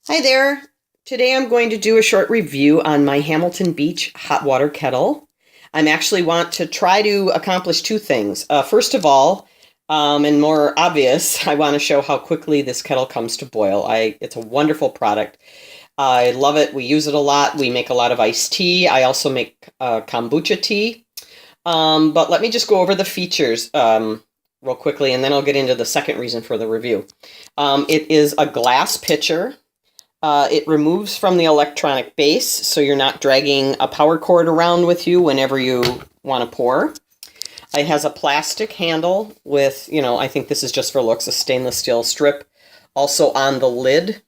Hi there. Today I'm going to do a short review on my Hamilton Beach hot water kettle. I'm actually want to try to accomplish two things. First of all, and more obvious, I want to show how quickly this kettle comes to boil. It's a wonderful product. I love it. We use it a lot. We make a lot of iced tea. I also make kombucha tea. But let me just go over the features real quickly, and then I'll get into the second reason for the review. It is a glass pitcher. It removes from the electronic base, so you're not dragging a power cord around with you whenever you want to pour. It has a plastic handle with, I think this is just for looks, a stainless steel strip. Also on the lid.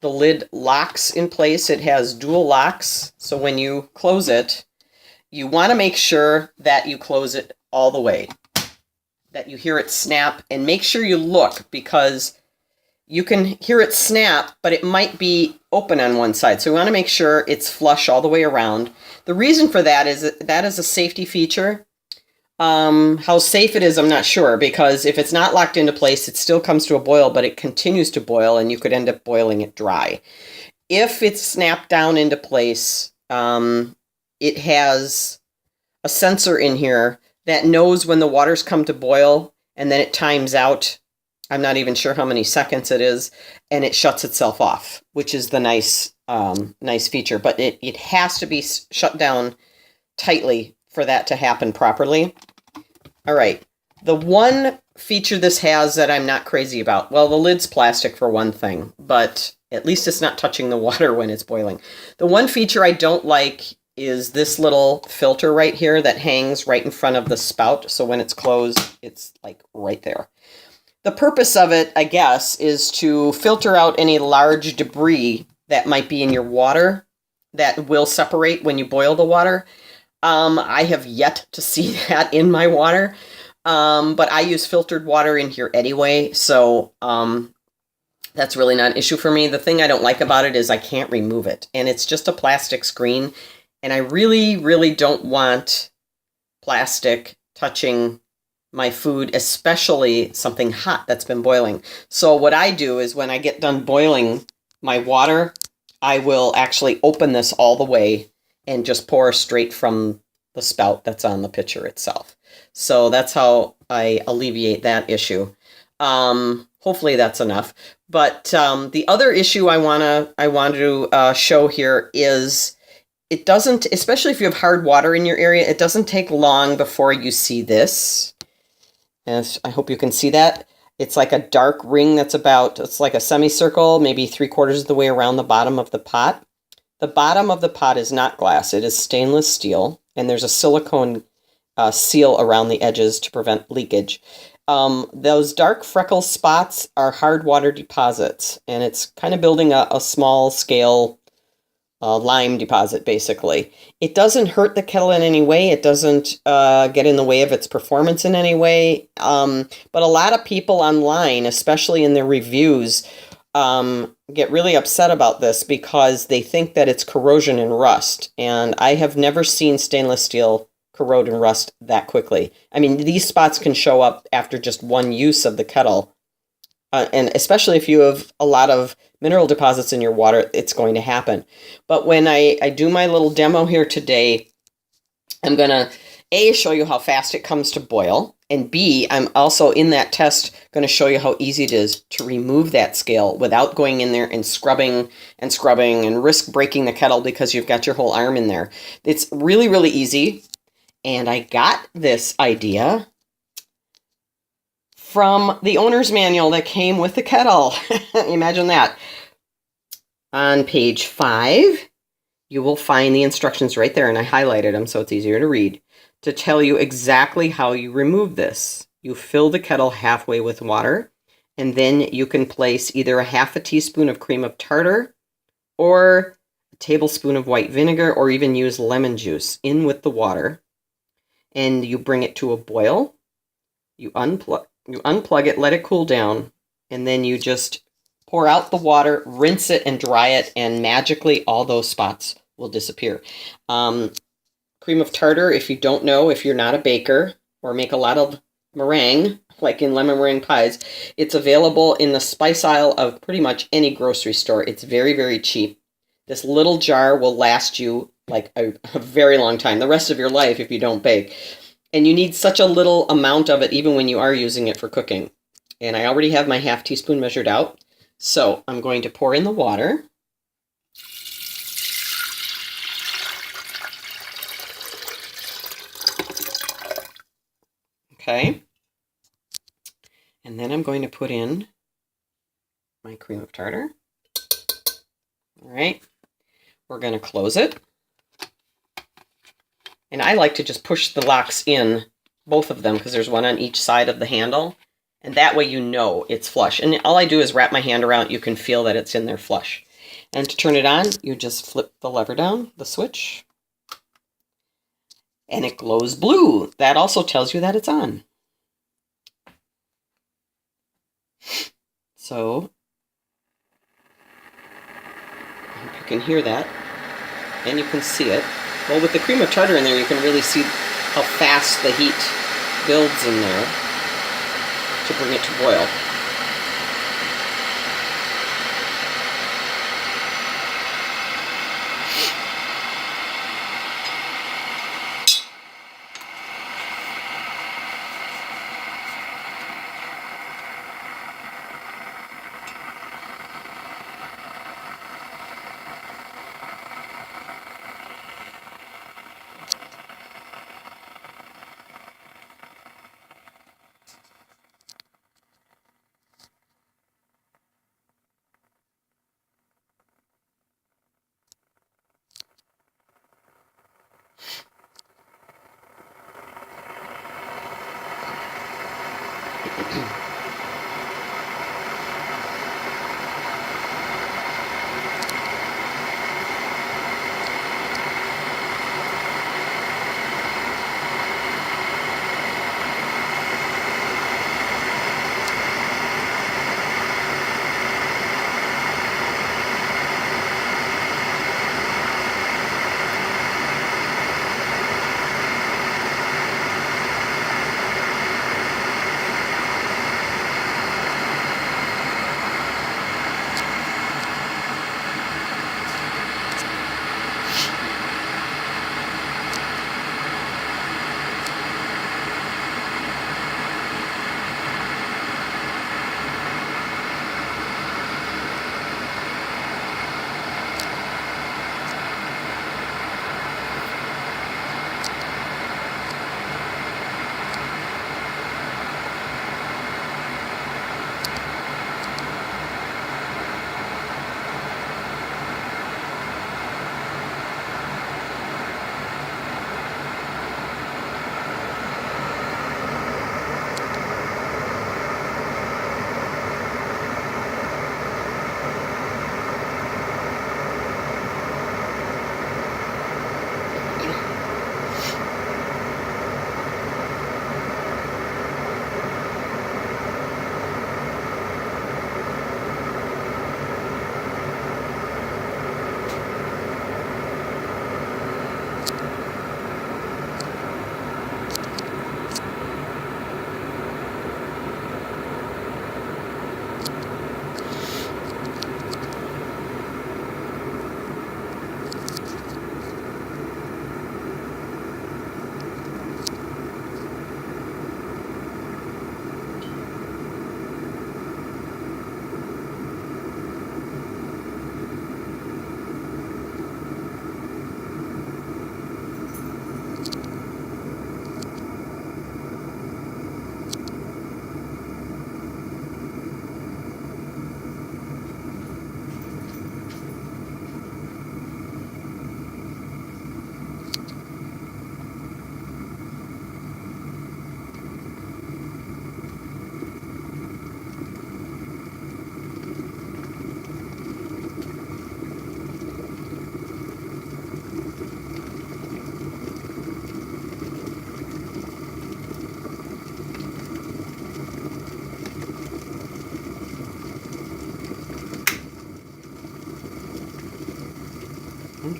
The lid locks in place. It has dual locks, so when you close it, you want to make sure that you close it all the way, that you hear it snap, and make sure you look, because you can hear it snap, but it might be open on one side. So we want to make sure it's flush all the way around. The reason for that is a safety feature. How safe it is, I'm not sure, because if it's not locked into place, it still comes to a boil, but it continues to boil, and you could end up boiling it dry. If it's snapped down into place, it has a sensor in here that knows when the water's come to boil, and then it times out. I'm not even sure how many seconds it is, and it shuts itself off, which is the nice feature. But it has to be shut down tightly for that to happen properly. All right. The one feature this has that I'm not crazy about, well, the lid's plastic for one thing, but at least it's not touching the water when it's boiling. The one feature I don't like is this little filter right here that hangs right in front of the spout. So when it's closed, it's like right there. The purpose of it, I guess, is to filter out any large debris that might be in your water that will separate when you boil the water. I have yet to see that in my water, but I use filtered water in here anyway, so that's really not an issue for me. The thing I don't like about it is I can't remove it, and it's just a plastic screen, and I really, really don't want plastic touching my food, especially something hot that's been boiling. So what I do is when I get done boiling my water, I will actually open this all the way and just pour straight from the spout that's on the pitcher itself. So that's how I alleviate that issue. Hopefully that's enough. But the other issue I want to show here is it doesn't, especially if you have hard water in your area, it doesn't take long before you see this. And I hope you can see that. It's like a dark ring it's like a semicircle, maybe 3/4 of the way around the bottom of the pot. The bottom of the pot is not glass, it is stainless steel, and there's a silicone seal around the edges to prevent leakage. Those dark freckle spots are hard water deposits, and it's kind of building a small scale lime deposit, basically. It doesn't hurt the kettle in any way. It doesn't get in the way of its performance in any way. But a lot of people online, especially in their reviews, get really upset about this because they think that it's corrosion and rust. And I have never seen stainless steel corrode and rust that quickly. I mean, these spots can show up after just one use of the kettle. And especially if you have a lot of mineral deposits in your water, it's going to happen. But when I do my little demo here today, I'm going to, A, show you how fast it comes to boil, and B, I'm also in that test going to show you how easy it is to remove that scale without going in there and scrubbing and risk breaking the kettle because you've got your whole arm in there. It's really, really easy, and I got this idea from the owner's manual that came with the kettle. Imagine that. On page 5, you will find the instructions right there, and I highlighted them so it's easier to read, to tell you exactly how you remove this. You fill the kettle halfway with water, and then you can place either a 1/2 teaspoon of cream of tartar or a tablespoon of white vinegar, or even use lemon juice in with the water, and you bring it to a boil. You unplug it, let it cool down, and then you just pour out the water, rinse it, and dry it, and magically all those spots will disappear. Cream of tartar, if you don't know, if you're not a baker or make a lot of meringue, like in lemon meringue pies. It's available in the spice aisle of pretty much any grocery store. It's very, very cheap. This little jar will last you like a very long time, the rest of your life if you don't bake. And you need such a little amount of it even when you are using it for cooking. And I already have my half teaspoon measured out. So I'm going to pour in the water. Okay. And then I'm going to put in my cream of tartar. All right. We're going to close it. And I like to just push the locks in, both of them, because there's one on each side of the handle. And that way you know it's flush. And all I do is wrap my hand around. You can feel that it's in there flush. And to turn it on, you just flip the lever down, the switch. And it glows blue. That also tells you that it's on. So, I hope you can hear that. And you can see it. Well, with the cream of tartar in there, you can really see how fast the heat builds in there to bring it to boil.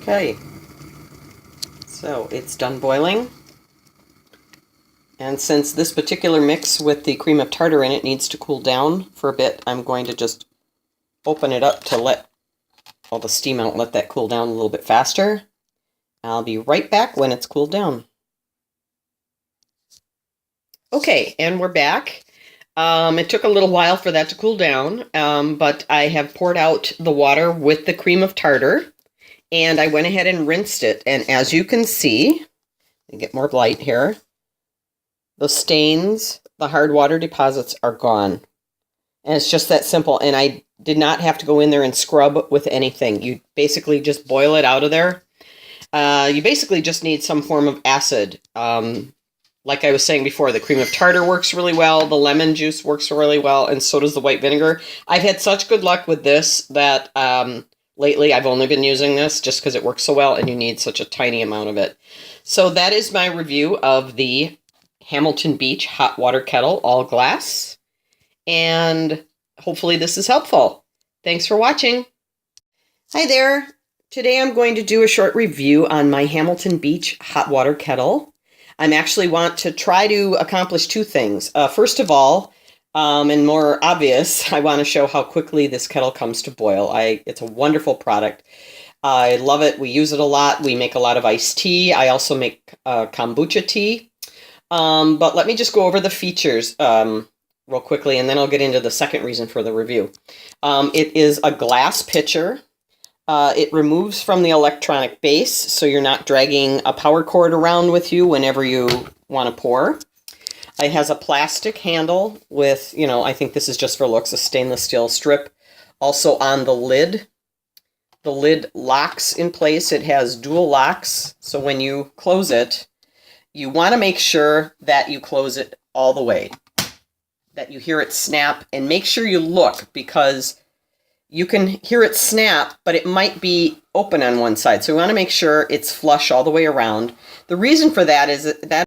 Okay, so it's done boiling, And since this particular mix with the cream of tartar in it needs to cool down for a bit, I'm going to just open it up to let all the steam out, let that cool down a little bit faster. I'll be right back when it's cooled down. Okay, and we're back. It took a little while for that to cool down, but I have poured out the water with the cream of tartar, and I went ahead and rinsed it. And as you can see, get more light here, the stains, the hard water deposits are gone. And it's just that simple. And I did not have to go in there and scrub with anything. You basically just boil it out of there. You basically just need some form of acid. Like I was saying before, the cream of tartar works really well. The lemon juice works really well. And so does the white vinegar. I've had such good luck with this that lately I've only been using this just because it works so well and you need such a tiny amount of it. So that is my review of the Hamilton Beach hot water kettle, all glass. And hopefully this is helpful. Thanks for watching. Hi there. Today I'm going to do a short review on my Hamilton Beach hot water kettle. I actually want to try to accomplish two things. First of all, and more obvious, I want to show how quickly this kettle comes to boil. It's a wonderful product. I love it. We use it a lot. We make a lot of iced tea. I also make kombucha tea. But let me just go over the features real quickly, and then I'll get into the second reason for the review. It is a glass pitcher. It removes from the electronic base, so you're not dragging a power cord around with you whenever you want to pour. It has a plastic handle with, I think this is just for looks, a stainless steel strip. Also on the lid. The lid locks in place. It has dual locks, so when you close it, you want to make sure that you close it all the way, that you hear it snap, and make sure you look, because you can hear it snap, but it might be open on one side. So we want to make sure it's flush all the way around. The reason for that is that